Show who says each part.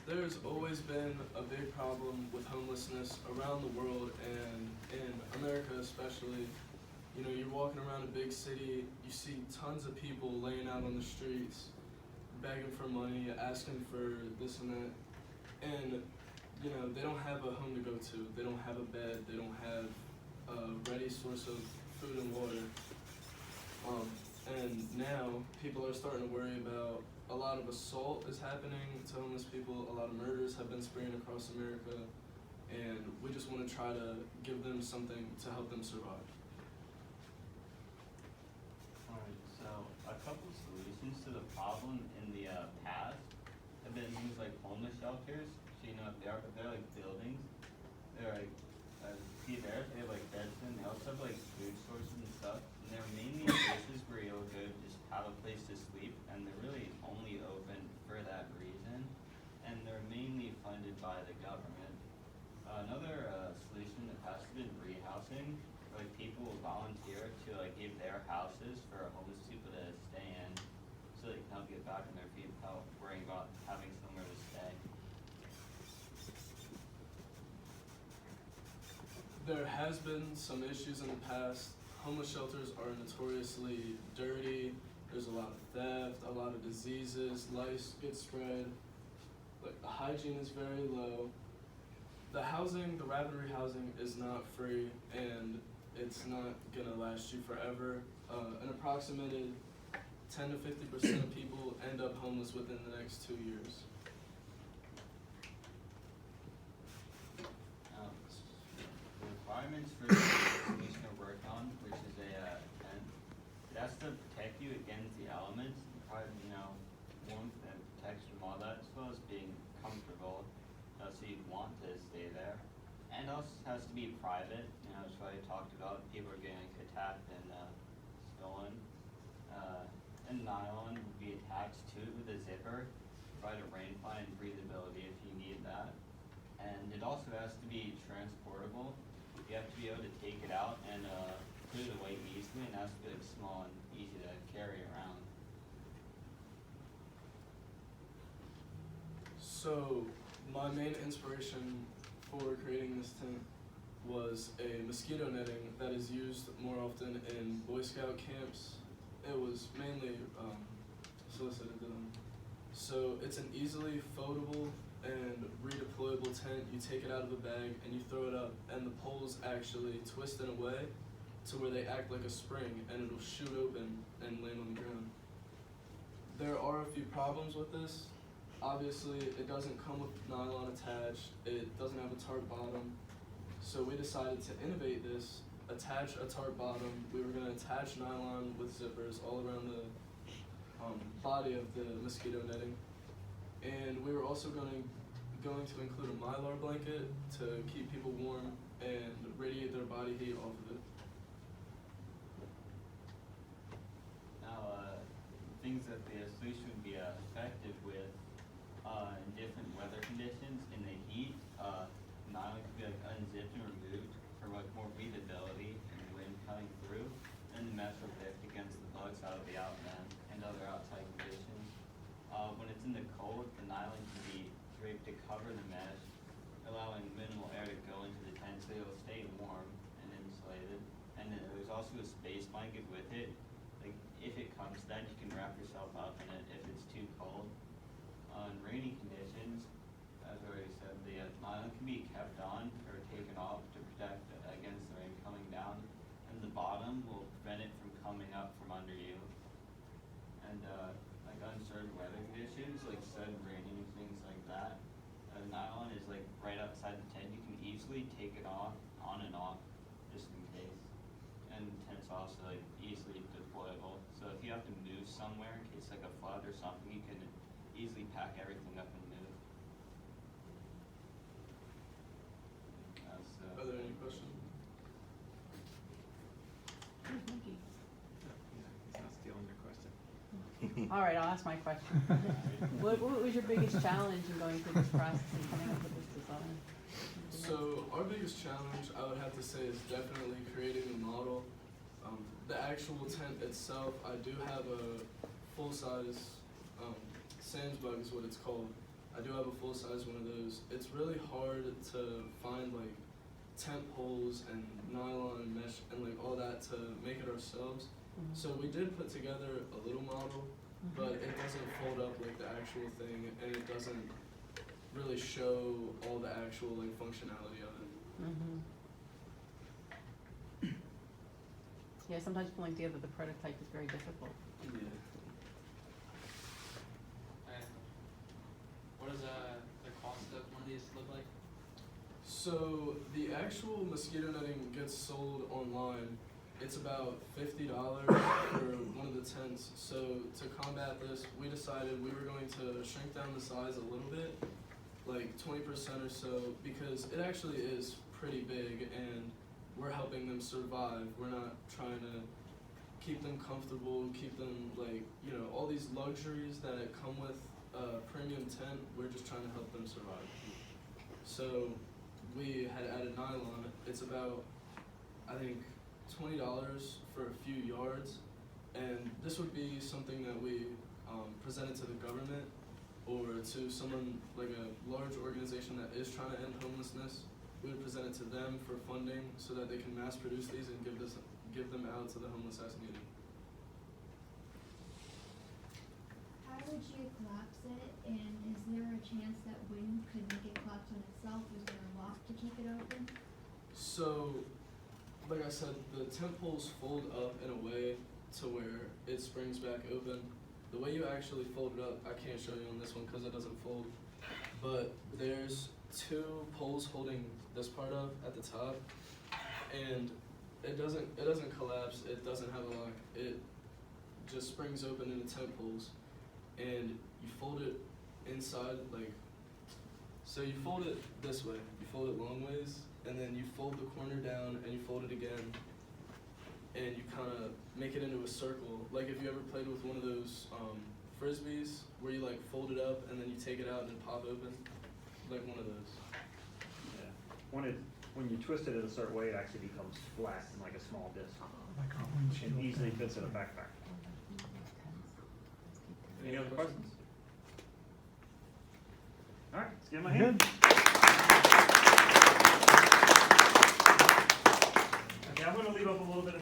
Speaker 1: There's always been a big problem with homelessness around the world and in America especially. You know, you're walking around a big city, you see tons of people laying out on the streets, begging for money, asking for this and that. And, you know, they don't have a home to go to, they don't have a bed, they don't have a ready source of food and water. Um, and now people are starting to worry about a lot of assault is happening to homeless people, a lot of murders have been spraying across America, and we just want to try to give them something to help them survive.
Speaker 2: Alright, so a couple solutions to the problem in the past have been things like homeless shelters. So they're like buildings. They're like see there, they have like beds and they also have like food sources and stuff. And they're mainly places where you'll go to just have a place to sleep, and they're really only open for that reason. And they're mainly funded by the government. Another solution in the past has been rehousing. Like people will volunteer to like give their houses for homeless people to stay in, so they can help get back on their feet without worrying about having somewhere to stay.
Speaker 1: There has been some issues in the past. Homeless shelters are notoriously dirty. There's a lot of theft, a lot of diseases, lice get spread. Like the hygiene is very low. The housing, the rapid rehousing is not free and it's not gonna last you forever. An approximated 10 to 50% of people end up homeless within the next 2 years.
Speaker 2: The requirements for the solution to work on, which is a tent, it has to protect you against the elements, warmth and protection from all that, as well as being comfortable, so you'd want to stay there. And also has to be private, that's what I talked about, people are getting attacked and stolen. And nylon would be attached to it with a zipper, provide a rain-find breathability if you need that. And it also has to be transportable. You have to be able to take it out and put it away easily, and it has to be like small and easy to carry around.
Speaker 1: So my main inspiration for creating this tent was a mosquito netting that is used more often in Boy Scout camps. It was mainly solicited to them. So it's an easily foldable and redeployable tent. You take it out of a bag and you throw it up, and the poles actually twist in a way to where they act like a spring, and it'll shoot open and land on the ground. There are a few problems with this. Obviously, it doesn't come with nylon attached. It doesn't have a tarp bottom. So we decided to innovate this, attach a tarp bottom. We were going to attach nylon with zippers all around the body of the mosquito netting. And we were also going to include a Mylar blanket to keep people warm and radiate their body heat off of it.
Speaker 2: Now, things that the solution would be effective with in different weather conditions. In the heat, nylon could be like unzipped and removed for like more breathability and wind coming through, and the mesh will protect against the bugs out of the outlet and other outside conditions. When it's in the cold, the nylon can be draped to cover the mesh, allowing minimal air to go into the tent so it'll stay warm and insulated. And then there's also a space blanket with it. Like if it comes to that, you can wrap yourself up in it if it's too cold. In rainy conditions, as I already said, the nylon can be kept on or taken off to protect against the rain coming down, and the bottom will prevent it from coming up from under you. And like uncertain weather conditions, like sudden raining and things like that, nylon is like right outside the tent. You can easily take it off, on and off, just in case. And the tent's also like easily deployable. So if you have to move somewhere in case like a flood or something, you can easily pack everything up and move.
Speaker 1: Are there any questions?
Speaker 3: Where's Mickey?
Speaker 4: He's not stealing your question.
Speaker 3: All right, I'll ask my question. What was your biggest challenge in going through this process and coming up with this design?
Speaker 1: So our biggest challenge, I would have to say, is definitely creating the model. The actual tent itself, I do have a full-size Sans bug is what it's called. I do have a full size one of those. It's really hard to find like tent poles and nylon mesh and like all that to make it ourselves. So we did put together a little model, but it doesn't fold up like the actual thing, and it doesn't really show all the actual like functionality of it.
Speaker 3: Mm-hmm. Yeah, sometimes pulling together the prototype is very difficult.
Speaker 1: Yeah.
Speaker 5: What does the cost of one of these look like?
Speaker 1: So the actual mosquito netting gets sold online. It's about $50 for one of the tents. So to combat this, we decided we were going to shrink down the size a little bit, like 20% or so, because it actually is pretty big and we're helping them survive. We're not trying to keep them comfortable, keep them like, you know, all these luxuries that come with a premium tent. We're just trying to help them survive. So we had added nylon. It's about, I think, $20 for a few yards, and this would be something that we presented to the government or to someone like a large organization that is trying to end homelessness. We would present it to them for funding so that they can mass produce these and give them out to the homeless as needed.
Speaker 6: How would you collapse it, and is there a chance that wind could make it collapse on itself? Is there a lock to keep it open?
Speaker 1: So, like I said, the tent poles fold up in a way to where it springs back open. The way you actually fold it up, I can't show you on this one because it doesn't fold, but there's two poles holding this part up at the top, and it doesn't collapse, it doesn't have a lock, it just springs open into tent poles, and you fold it inside, like, so you fold it this way, you fold it long ways, and then you fold the corner down and you fold it again, and you kind of make it into a circle. Like if you ever played with one of those frisbees where you like fold it up and then you take it out and it pop open, like one of those.
Speaker 7: Yeah. When you twist it in a certain way, it actually becomes flat and like a small disc.
Speaker 8: Like a windshield.
Speaker 7: And easily fits in a backpack. Any other questions? All right, let's give him a hand.
Speaker 8: Good.